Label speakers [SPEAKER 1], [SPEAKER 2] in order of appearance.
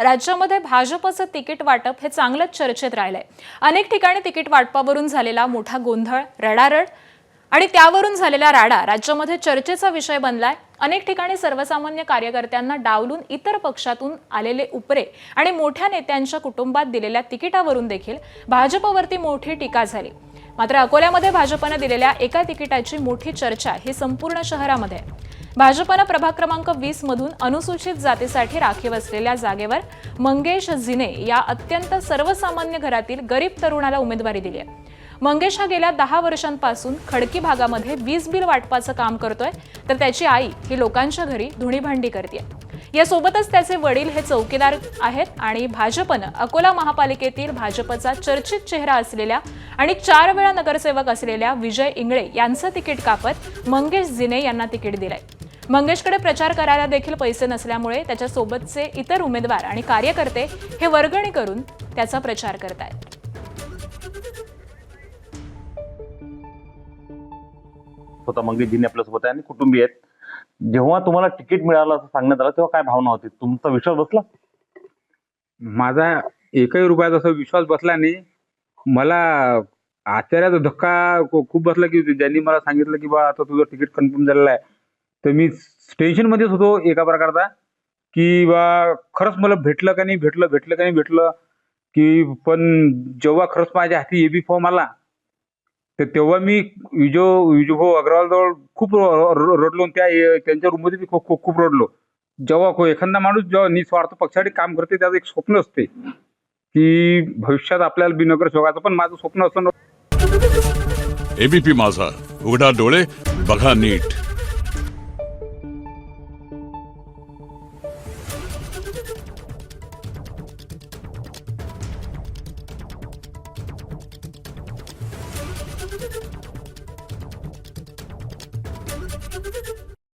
[SPEAKER 1] राज्यामध्ये भाजपचं तिकीट वाटप हे चांगलंच चर्चेत राहिलंय। अनेक ठिकाणी तिकीट वाटपावरून झालेला मोठा गोंधळ, रडारड आणि त्यावरून झालेला राडा राज्यामध्ये चर्चेचा विषय बनलाय। अनेक ठिकाणी सर्वसामान्य कार्यकर्त्यांना डावलून इतर पक्षातून आलेले उपरे आणि मोठ्या नेत्यांच्या कुटुंबात दिलेल्या तिकिटावरून देखील भाजपवरती मोठी टीका झाली। मात्र अकोल्यामध्ये भाजपने दिलेल्या एका तिकिटाची मोठी चर्चा ही संपूर्ण शहरामध्ये आहे। भाजपने प्रभाग क्रमांक 20 मधून अनुसूचित जातीसाठी राखीव असलेल्या जागेवर मंगेश जिने या अत्यंत सर्वसामान्य घरातील गरीब तरुणाला उमेदवारी दिली आहे। मंगेश हा गेल्या 10 वर्षांपासून खडकी भागामध्ये वीज बिल वाटपाचं काम करतोय, तर त्याची आई ही लोकांच्या घरी धुणीभांडी करते। यासोबतच त्याचे वडील हे चौकीदार आहेत आणि भाजपने अकोला महापालिकेतील भाजपचा चर्चित चेहरा असलेल्या आणि 4 वेळा नगरसेवक असलेल्या विजय इंगळे यांचं तिकीट कापत मंगेश जिने यांना तिकीट दिलंय। मंगेशकडे प्रचार करायला देखील पैसे नसल्यामुळे त्याच्या सोबतचे इतर उमेदवार आणि कार्यकर्ते हे वर्गणी करून त्याचा प्रचार करतायत।
[SPEAKER 2] स्वतः मंगेशजींनी आपल्यासोबत आहे आणि कुटुंबीय आहेत। जेव्हा तुम्हाला तिकीट मिळालं असं सांगण्यात आलं तेव्हा काय भावना होती? तुमचा विश्वास बसला?
[SPEAKER 3] माझा एकही रुपयाचा असा विश्वास बसला नाही। मला आश्चर्याचा धक्का खूप बसला की ज्यांनी मला सांगितलं की बा आता तुझं तिकीट कन्फर्म झालेलं आहे, तर मी टेन्शन मध्येच होतो एका प्रकारचा की बा खरंच मला भेटलं का नाही भेटलं की पण जेव्हा खरंच माझ्या हाती एबी फॉर्म आला तर तेव्हा मी विजो अग्रवाल जवळ खूप रडलो। त्यांच्या रूममध्ये मी खूप रडलो। जेव्हा एखादा माणूस जेव्हा निस्वार्थ पक्षासाठी काम करते त्याचं एक स्वप्न असते की भविष्यात आपल्याला बिनगर शोकाचं, पण माझं स्वप्न असं।
[SPEAKER 4] एबीपी माझा, उघडा डोळे बघा नीट।
[SPEAKER 5] Thank you.